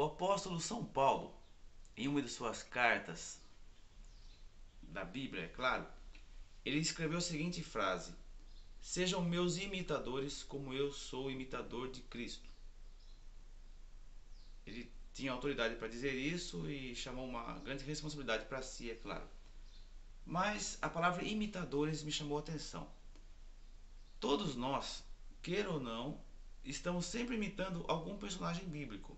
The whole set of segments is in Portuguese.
apóstolo São Paulo, em uma de suas cartas da Bíblia, é claro, ele escreveu a seguinte frase: Sejam meus imitadores como eu sou imitador de Cristo. Ele tinha autoridade para dizer isso e chamou uma grande responsabilidade para si, é claro. Mas a palavra imitadores me chamou a atenção. Todos nós, queira ou não, estamos sempre imitando algum personagem bíblico.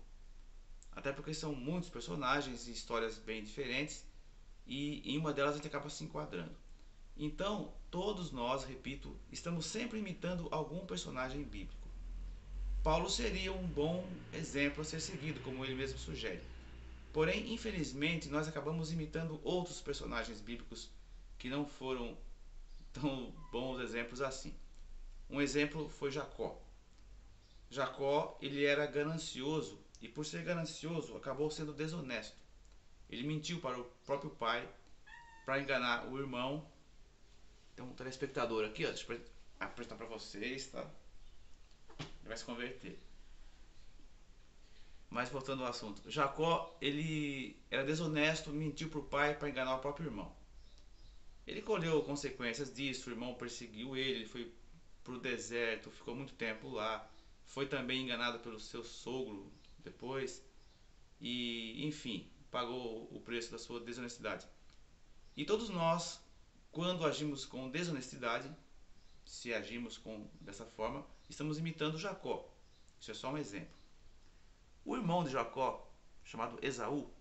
Até porque são muitos personagens e histórias bem diferentes, e em uma delas a gente acaba se enquadrando. Então, todos nós, repito, estamos sempre imitando algum personagem bíblico. Paulo seria um bom exemplo a ser seguido, como ele mesmo sugere. Porém, infelizmente, nós acabamos imitando outros personagens bíblicos que não foram tão bons exemplos assim. Um exemplo foi Jacó. Jacó, ele era ganancioso e por ser ganancioso acabou sendo desonesto. Ele mentiu para o próprio pai para enganar o irmão. Tem um telespectador aqui, ó, deixa eu apresentar para vocês, tá? Ele vai se converter. Mas voltando ao assunto, Jacó, ele era desonesto, mentiu para o pai para enganar o próprio irmão. Ele colheu consequências disso, o irmão perseguiu ele foi para o deserto, ficou muito tempo lá, foi também enganado pelo seu sogro depois, e enfim, pagou o preço da sua desonestidade. E todos nós, quando agimos com desonestidade, se agimos dessa forma, estamos imitando Jacó. Isso é só um exemplo. O irmão de Jacó, chamado Esaú,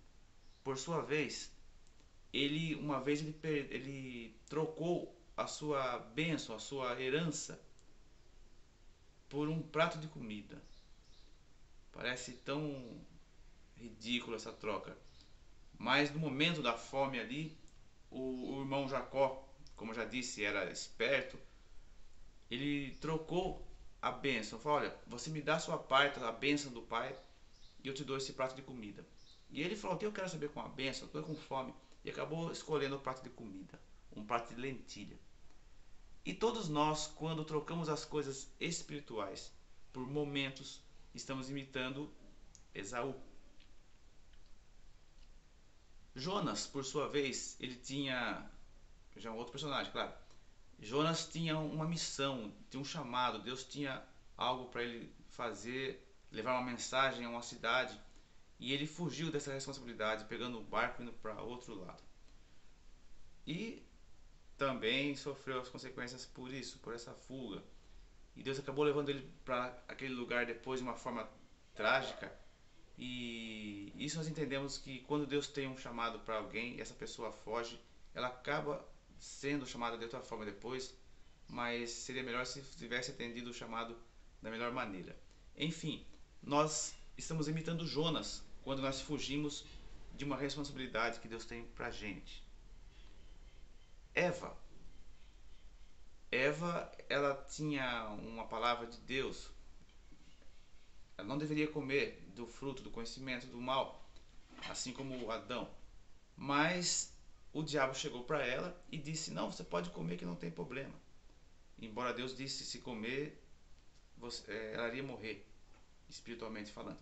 por sua vez, ele trocou a sua bênção, a sua herança, por um prato de comida. Parece tão ridícula essa troca. Mas no momento da fome ali, o irmão Jacó, como eu já disse, era esperto. Ele trocou a bênção. Falou: olha, você me dá a sua parte, a bênção do pai, e eu te dou esse prato de comida. E ele falou: o que eu quero saber com a bênção? Eu estou com fome. E acabou escolhendo o prato de comida, um prato de lentilha. E todos nós, quando trocamos as coisas espirituais por momentos, estamos imitando Esaú. Jonas, por sua vez, ele tinha já um outro personagem, claro. Jonas tinha uma missão, tinha um chamado, Deus tinha algo para ele fazer, levar uma mensagem a uma cidade, e ele fugiu dessa responsabilidade, pegando o barco e indo para outro lado. E também sofreu as consequências por isso, por essa fuga. E Deus acabou levando ele para aquele lugar depois de uma forma trágica. E isso nós entendemos que quando Deus tem um chamado para alguém e essa pessoa foge, ela acaba sendo chamada de outra forma depois, mas seria melhor se tivesse atendido o chamado da melhor maneira. Enfim, nós estamos imitando Jonas quando nós fugimos de uma responsabilidade que Deus tem para a gente. Eva. Eva, ela tinha uma palavra de Deus. Ela não deveria comer do fruto do conhecimento do mal, assim como Adão. Mas o diabo chegou para ela e disse: não, você pode comer que não tem problema. Embora Deus disse: se comer, ela iria morrer, espiritualmente falando.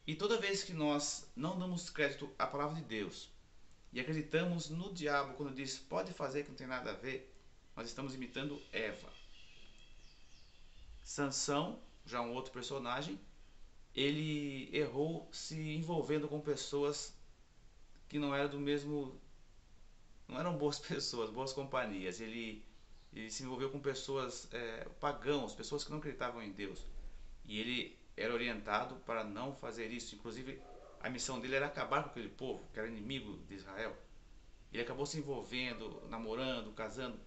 E toda vez que nós não damos crédito à palavra de Deus e acreditamos no diabo quando diz pode fazer que não tem nada a ver, nós estamos imitando Eva. Sansão, já um outro personagem, ele errou se envolvendo com pessoas que não eram do mesmo, não eram boas pessoas, boas companhias. Ele se envolveu com pessoas pagãos, pessoas que não acreditavam em Deus. E ele era orientado para não fazer isso. Inclusive, a missão dele era acabar com aquele povo, que era inimigo de Israel. Ele acabou se envolvendo, namorando, casando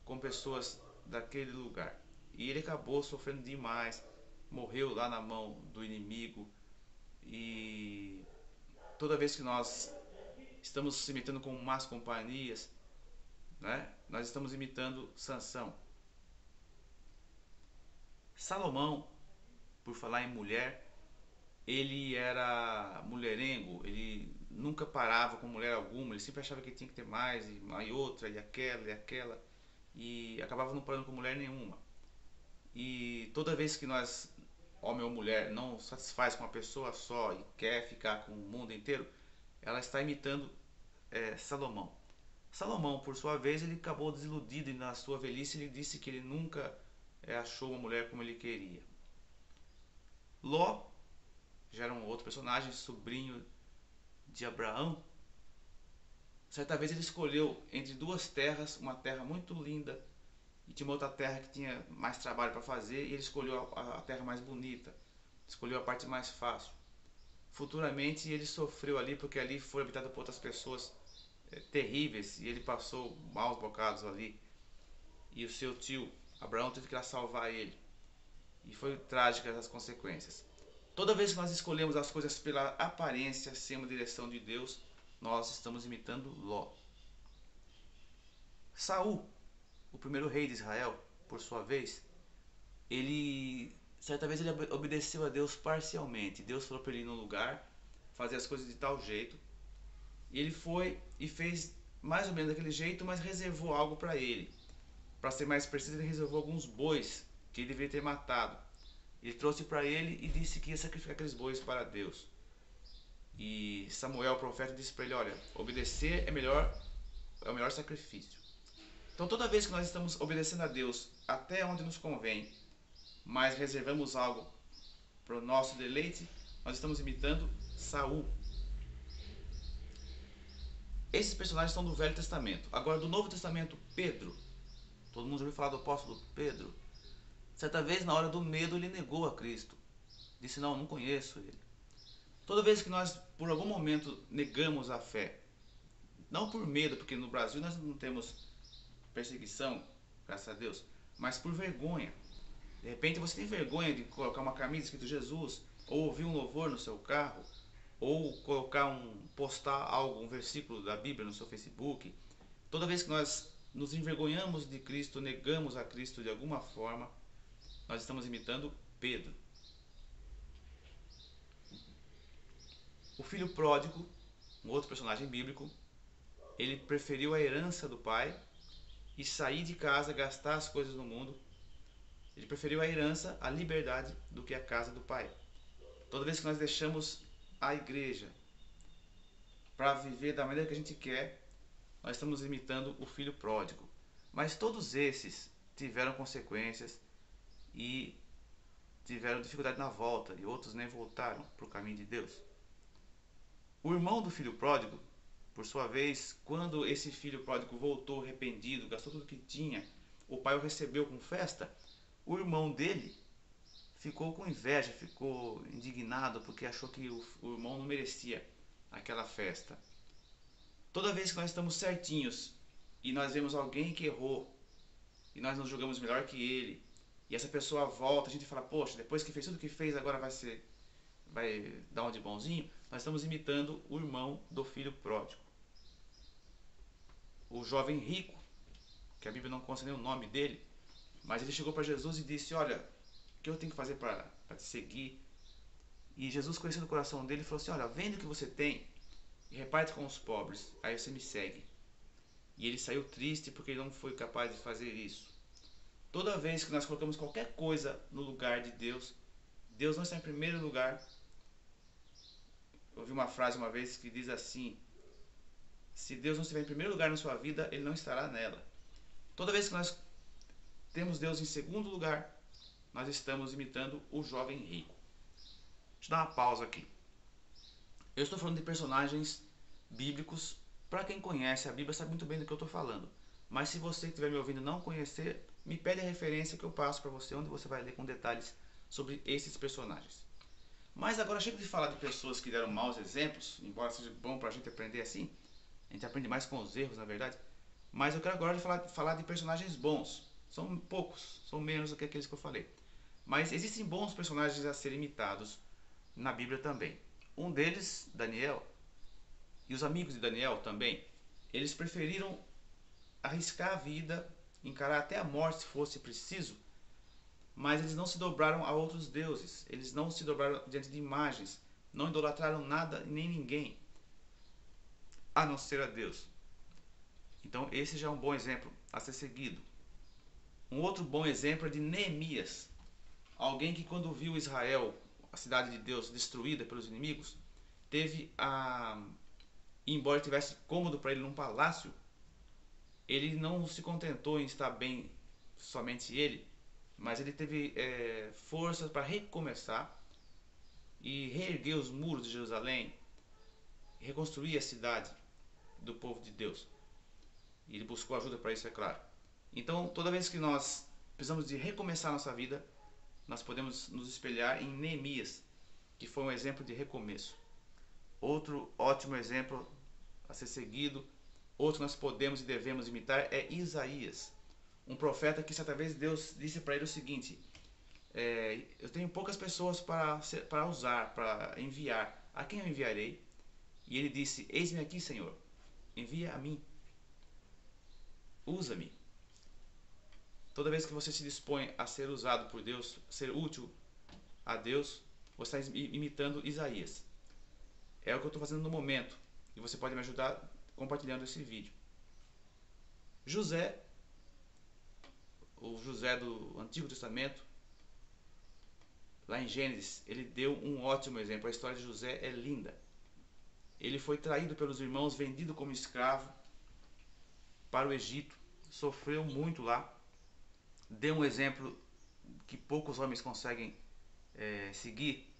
com pessoas daquele lugar. E ele acabou sofrendo demais, morreu lá na mão do inimigo. E toda vez que nós estamos se imitando com más companhias, né, nós estamos imitando Sansão. Salomão, por falar em mulher, ele era mulherengo, ele nunca parava com mulher alguma, ele sempre achava que tinha que ter mais, e uma e outra, e aquela, e acabava não parando com mulher nenhuma. E toda vez que nós homem ou mulher, não satisfaz com uma pessoa só e quer ficar com o mundo inteiro, ela está imitando Salomão. Salomão, por sua vez, ele acabou desiludido e na sua velhice ele disse que ele nunca achou uma mulher como ele queria. Ló já era um outro personagem, sobrinho de Abraão. Certa vez ele escolheu entre duas terras, uma terra muito linda e tinha uma outra terra que tinha mais trabalho para fazer, e ele escolheu a terra mais bonita, escolheu a parte mais fácil. Futuramente ele sofreu ali porque ali foi habitado por outras pessoas terríveis e ele passou maus bocados ali. E o seu tio Abraão teve que ir lá salvar ele. E foi trágica as consequências. Toda vez que nós escolhemos as coisas pela aparência, sem uma direção de Deus, nós estamos imitando Ló. Saul, o primeiro rei de Israel, por sua vez, certa vez ele obedeceu a Deus parcialmente. Deus falou para ele ir num lugar, fazer as coisas de tal jeito, e ele foi e fez mais ou menos daquele jeito, mas reservou algo para ele. Para ser mais preciso, ele reservou alguns bois que ele deveria ter matado. Ele trouxe para ele e disse que ia sacrificar aqueles bois para Deus. E Samuel, o profeta, disse para ele: olha, obedecer é o melhor sacrifício. Então toda vez que nós estamos obedecendo a Deus até onde nos convém, mas reservamos algo para o nosso deleite, nós estamos imitando Saul. Esses personagens são do Velho Testamento. Agora do Novo Testamento, Pedro. Todo mundo já ouviu falar do apóstolo Pedro? Certa vez, na hora do medo, ele negou a Cristo. Disse: não conheço ele. Toda vez que nós, por algum momento, negamos a fé, não por medo, porque no Brasil nós não temos perseguição, graças a Deus, mas por vergonha. De repente você tem vergonha de colocar uma camisa escrito Jesus, ou ouvir um louvor no seu carro, ou postar algo, um versículo da Bíblia no seu Facebook. Toda vez que nós nos envergonhamos de Cristo, negamos a Cristo de alguma forma, nós estamos imitando Pedro. O filho pródigo, um outro personagem bíblico, ele preferiu a herança do pai e sair de casa, gastar as coisas do mundo. Ele preferiu a herança, a liberdade, do que a casa do pai. Toda vez que nós deixamos a igreja para viver da maneira que a gente quer, nós estamos imitando o filho pródigo. Mas todos esses tiveram consequências e tiveram dificuldade na volta, e outros nem voltaram para o caminho de Deus. O irmão do filho pródigo, por sua vez, quando esse filho pródigo voltou arrependido, gastou tudo que tinha, o pai o recebeu com festa, o irmão dele ficou com inveja, ficou indignado porque achou que o irmão não merecia aquela festa. Toda vez que nós estamos certinhos e nós vemos alguém que errou e nós nos julgamos melhor que ele, e essa pessoa volta, a gente fala: poxa, depois que fez tudo que fez, agora vai dar um de bonzinho. Nós estamos imitando o irmão do filho pródigo. O jovem rico, que a Bíblia não consta nem o nome dele, mas ele chegou para Jesus e disse: olha, o que eu tenho que fazer para te seguir? E Jesus, conhecendo o coração dele, falou assim: olha, vende o que você tem e reparte com os pobres, aí você me segue. E ele saiu triste porque ele não foi capaz de fazer isso. Toda vez que nós colocamos qualquer coisa no lugar de Deus, Deus não está em primeiro lugar. Eu ouvi uma frase uma vez que diz assim: se Deus não estiver em primeiro lugar na sua vida, Ele não estará nela. Toda vez que nós temos Deus em segundo lugar, nós estamos imitando o jovem rico. Deixa eu dar uma pausa aqui. Eu estou falando de personagens bíblicos. Para quem conhece a Bíblia sabe muito bem do que eu estou falando. Mas se você que estiver me ouvindo não conhecer, me pede a referência que eu passo para você, onde você vai ler com detalhes sobre esses personagens. Mas agora chega de falar de pessoas que deram maus exemplos, embora seja bom para a gente aprender assim. A gente aprende mais com os erros, na verdade. Mas eu quero agora falar de personagens bons. São poucos, são menos do que aqueles que eu falei. Mas existem bons personagens a serem imitados na Bíblia também. Um deles, Daniel, e os amigos de Daniel também, eles preferiram arriscar a vida, encarar até a morte se fosse preciso, mas eles não se dobraram a outros deuses, eles não se dobraram diante de imagens, não idolatraram nada nem ninguém, a não ser a Deus. Então esse já é um bom exemplo a ser seguido. Um outro bom exemplo é de Neemias. Alguém que quando viu Israel, a cidade de Deus, destruída pelos inimigos, teve a... Embora tivesse cômodo para ele num palácio, ele não se contentou em estar bem somente ele, mas ele teve forças para recomeçar e reerguer os muros de Jerusalém, reconstruir a cidade do povo de Deus. E ele buscou ajuda para isso, é claro. Então, toda vez que nós precisamos de recomeçar nossa vida, nós podemos nos espelhar em Neemias, que foi um exemplo de recomeço. Outro ótimo exemplo a ser seguido, outro que nós podemos e devemos imitar é Isaías, um profeta que certa vez Deus disse para ele o seguinte: eu tenho poucas pessoas para usar, para enviar. A quem eu enviarei? E ele disse: eis-me aqui, Senhor, envia a mim, usa-me. Toda vez que você se dispõe a ser usado por Deus, ser útil a Deus, você está imitando Isaías. É o que eu estou fazendo no momento, e você pode me ajudar compartilhando esse vídeo. José, o José do Antigo Testamento, lá em Gênesis, ele deu um ótimo exemplo. A história de José é linda. Ele foi traído pelos irmãos, vendido como escravo para o Egito, sofreu muito lá, deu um exemplo que poucos homens conseguem seguir.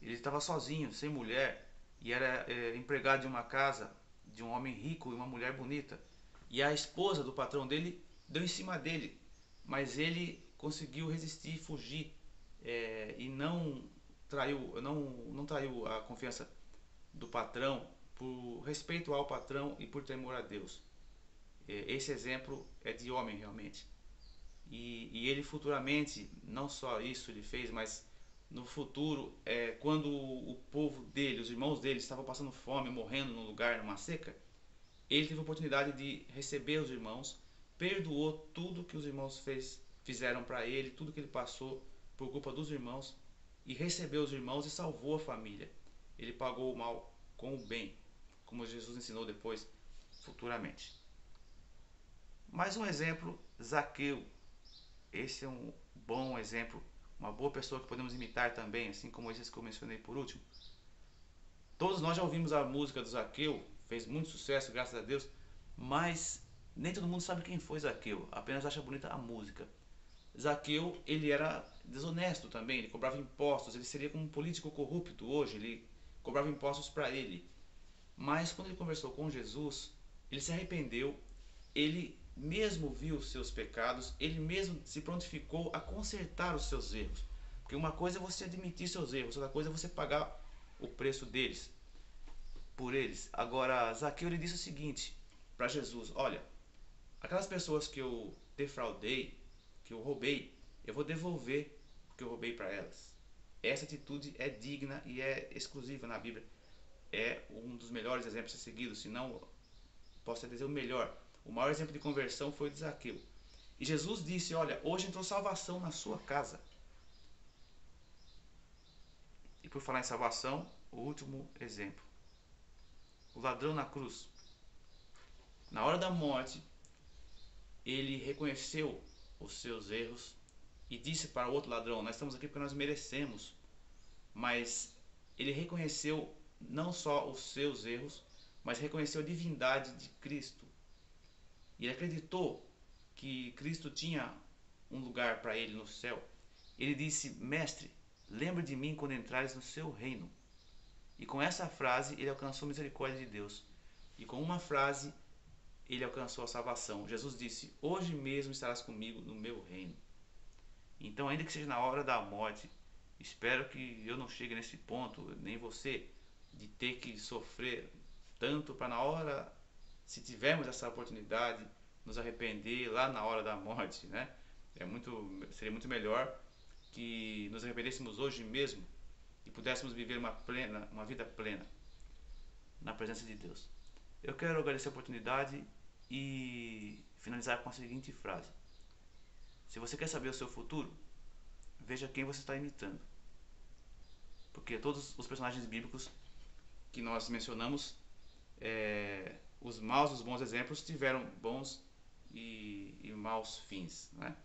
Ele estava sozinho, sem mulher, e era empregado de uma casa de um homem rico e uma mulher bonita. E a esposa do patrão dele deu em cima dele, mas ele conseguiu resistir e fugir, e não traiu a confiança do patrão, por respeito ao patrão e por temor a Deus. Esse exemplo é de homem realmente. E ele futuramente, não só isso ele fez, mas no futuro, quando o povo dele, os irmãos dele estavam passando fome, morrendo num lugar, numa seca, ele teve a oportunidade de receber os irmãos, perdoou tudo que os irmãos fizeram para ele, tudo que ele passou por culpa dos irmãos, e recebeu os irmãos e salvou a família. Ele pagou o mal com o bem, como Jesus ensinou depois, futuramente. Mais um exemplo, Zaqueu. Esse é um bom exemplo, uma boa pessoa que podemos imitar também, assim como esses que eu mencionei por último. Todos nós já ouvimos a música do Zaqueu, fez muito sucesso, graças a Deus, mas nem todo mundo sabe quem foi Zaqueu, apenas acha bonita a música. Zaqueu, ele era desonesto também, ele cobrava impostos, ele seria como um político corrupto hoje, ele cobrava impostos para ele. Mas quando ele conversou com Jesus, ele se arrependeu, ele mesmo viu os seus pecados, ele mesmo se prontificou a consertar os seus erros. Porque uma coisa é você admitir seus erros, outra coisa é você pagar o preço deles, por eles. Agora, Zaqueu ele disse o seguinte para Jesus: olha, aquelas pessoas que eu defraudei, que eu roubei, eu vou devolver o que eu roubei para elas. Essa atitude é digna e é exclusiva na Bíblia. É um dos melhores exemplos a ser seguido, se não posso dizer o melhor. O maior exemplo de conversão foi o de Zaqueu. E Jesus disse: olha, hoje entrou salvação na sua casa. E por falar em salvação, o último exemplo. O ladrão na cruz. Na hora da morte, ele reconheceu os seus erros e disse para o outro ladrão: nós estamos aqui porque nós merecemos. Mas ele reconheceu não só os seus erros, mas reconheceu a divindade de Cristo. E ele acreditou que Cristo tinha um lugar para ele no céu. Ele disse: mestre, lembra de mim quando entrares no seu reino. E com essa frase ele alcançou a misericórdia de Deus. E com uma frase ele alcançou a salvação. Jesus disse: hoje mesmo estarás comigo no meu reino. Então, ainda que seja na hora da morte, espero que eu não chegue nesse ponto, nem você, de ter que sofrer tanto para na hora, se tivermos essa oportunidade, nos arrepender lá na hora da morte, né? Seria muito melhor que nos arrependêssemos hoje mesmo e pudéssemos viver uma vida plena na presença de Deus. Eu quero agradecer a oportunidade e finalizar com a seguinte frase: se você quer saber o seu futuro, veja quem você está imitando. Porque todos os personagens bíblicos que nós mencionamos, os maus e os bons exemplos tiveram bons e maus fins, né?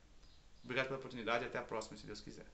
Obrigado pela oportunidade e até a próxima, se Deus quiser.